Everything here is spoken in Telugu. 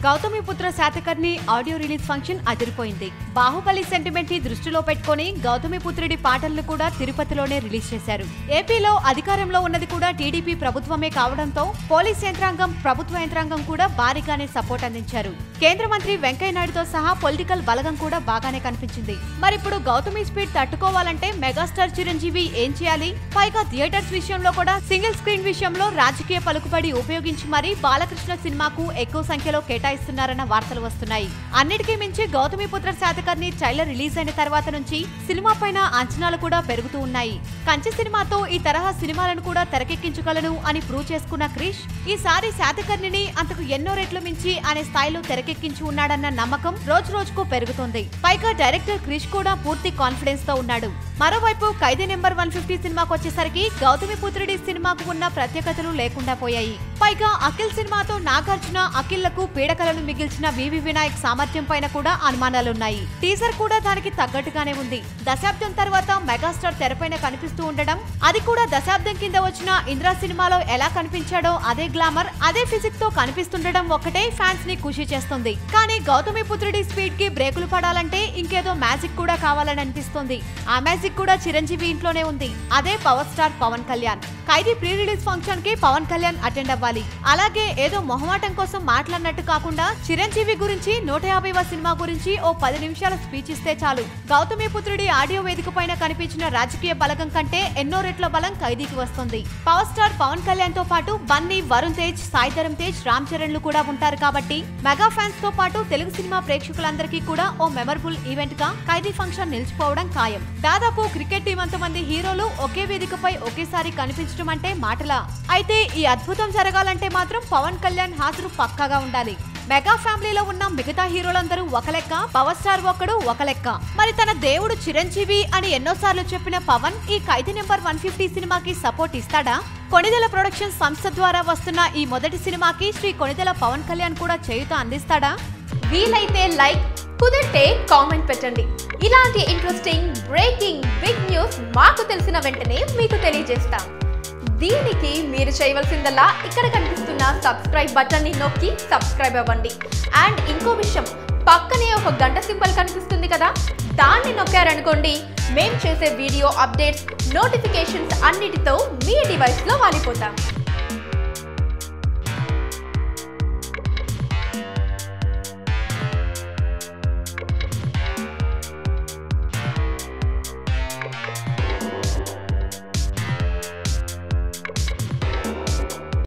Gautamiputra Satakarni audio release function అదిరిపోయింది. బాహుబలి సెంటిమెంట్ ని దృష్టిలో పెట్టుకుని గౌతమిపుత్రుడి పాటలను కూడా తిరుపతిలోనే రిలీజ్ చేశారు. ఏపీలో అధికారంలో ఉన్నది కూడా టీడీపీ ప్రభుత్వమే కావడంతో పోలీస్ యంత్రాంగం, ప్రభుత్వ యంత్రాంగం కూడా భారీగానే సపోర్ట్ అందించారు. కేంద్ర మంత్రి వెంకయ్యనాయుడుతో సహా పొలిటికల్ బలగం కూడా బాగానే కనిపించింది. మరిప్పుడు గౌతమి స్పీడ్ తట్టుకోవాలంటే మెగాస్టార్ చిరంజీవి ఏం చేయాలి? పైగా థియేటర్స్ విషయంలో కూడా సింగిల్ స్క్రీన్ విషయంలో రాజకీయ పలుకుబడి ఉపయోగించి మరీ బాలకృష్ణ సినిమాకు ఎక్కువ సంఖ్యలో కేటాయిస్తున్నారన్న వార్తలు వస్తున్నాయి. అన్నిటికీ మించి గౌతమిపుత్ర శాతకర్ణి ట్రైలర్ రిలీజ్ అయిన తర్వాత నుంచి సినిమా పైన అంచనాలు కూడా పెరుగుతూ ఉన్నాయి. కంచె సినిమాతో ఈ తరహా సినిమాలను కూడా తెరకెక్కించగలను అని ప్రూవ్ చేసుకున్న క్రిష్ ఈసారి శాతకర్ణిని అంతకు ఎన్నో రెట్లు మించి అనే స్థాయిలో తెరకెక్కించి ఉన్నాడన్న నమ్మకం రోజు రోజుకు పెరుగుతోంది. పైగా డైరెక్టర్ క్రిష్ కూడా పూర్తి కాన్ఫిడెన్స్ తో ఉన్నాడు. మరోవైపు ఖైదీ నెంబర్ 150 సినిమాకు వచ్చేసరికి గౌతమిపుత్రుడి సినిమాకు ఉన్న ప్రత్యేకతలు లేకుండా పోయాయి. పైగా అఖిల్ సినిమాతో నాగార్జున, అఖిల్లకు పీడకలను మిగిల్చిన వివి వినాయక్ సామర్థ్యం పైన కూడా అనుమానాలున్నాయి. టీజర్ కూడా దానికి తగ్గట్టుగానే ఉంది. దశాబ్దం తర్వాత మెగాస్టార్ తెరపైన కనిపిస్తూ ఉండడం, అది కూడా దశాబ్దం కింద వచ్చిన ఇంద్రా సినిమాలో ఎలా కనిపించాడో అదే గ్లామర్, అదే ఫిజిక్ తో కనిపిస్తుండడం ఒక్కటే ఫ్యాన్స్ ని ఖుషి చేస్తుంది. కానీ గౌతమిపుత్రుడి స్పీడ్ కి బ్రేకులు పడాలంటే ఇంకేదో మ్యాజిక్ కూడా కావాలని అనిపిస్తుంది. ఆ మ్యాజిక్ కూడా చిరంజీవి ఇంట్లోనే ఉంది. అదే పవర్ స్టార్ పవన్ కళ్యాణ్. ఖైదీ ప్రీ రిలీజ్ ఫంక్షన్ కి పవన్ కళ్యాణ్ అటెండ్ అవ్వాలి. అలాగే ఏదో మొహమాటం కోసం మాట్లాడినట్టు కాకుండా చిరంజీవి గురించి 150వ సినిమా గురించి ఓ 10 నిమిషాల స్పీచ్ ఇస్తే చాలు. గౌతమిపుత్రుడి ఆడియో వేదిక పైన కనిపించిన రాజకీయ బలగం కంటే ఎన్నో రెట్ల బలం ఖైదీకి వస్తుంది. పవర్ స్టార్ పవన్ కళ్యాణ్ తో పాటు బన్నీ, వరుణ్ తేజ్, సాయి ధరమ్ తేజ్, రామ్ చరణ్లు కూడా ఉంటారు కాబట్టి మెగా ఫ్యాన్స్ తో పాటు తెలుగు సినిమా ప్రేక్షకులందరికీ కూడా ఓ మెమరబుల్ ఈవెంట్ గా ఖైదీ ఫంక్షన్ నిలిచిపోవడం ఖాయం. దాదాపు క్రికెట్ టీం అంతమంది హీరోలు ఒకే వేదికపై ఒకేసారి కనిపించడం అంటే మాటలా? అయితే ఈ అద్భుతం జరగాలంటే మాత్రం పవన్ కళ్యాణ్ హాజరు పక్కాగా ఉండాలి. మెగా ఫ్యామిలీలో ఉన్న మిగతా హీరోలందరూ ఒక లెక్క, పవర్ స్టార్ ఒక్కడు ఒక లెక్క. మరి తన దేవుడు చిరంజీవి అని ఎన్నోసార్లు చెప్పిన పవన్ ఈ ఖైదీ నెంబర్ 150 సినిమాకి సపోర్ట్ ఇస్తాడా? కొణిదెల ప్రొడక్షన్స్ సంస్థ ద్వారా వస్తున్న ఈ మొదటి సినిమాకి శ్రీ కొణిదెల పవన్ కళ్యాణ్ కూడా చేయూత అందిస్తాడా? వీలైతే లైక్, కుదిరితే కామెంట్ పెట్టండి. ఇలాంటి ఇంట్రెస్టింగ్ బ్రేకింగ్ బిగ్ న్యూస్ మాకు తెలిసిన వెంటనే మీకు తెలియజేస్తాం. దీనికి మీరు చేయవలసిందల్లా ఇక్కడ కనిపిస్తున్న సబ్స్క్రైబ్ బటన్ ని నొక్కి సబ్స్క్రైబ్ అవ్వండి. అండ్ ఇంకో విషయం, పక్కనే ఒక గంట సింబల్ కనిపిస్తుంది కదా, దాన్ని నొక్కారనుకోండి మేము చేసే వీడియో అప్డేట్స్, నోటిఫికేషన్స్ అన్నిటితో మీ డివైస్లో వాలిపోతాం.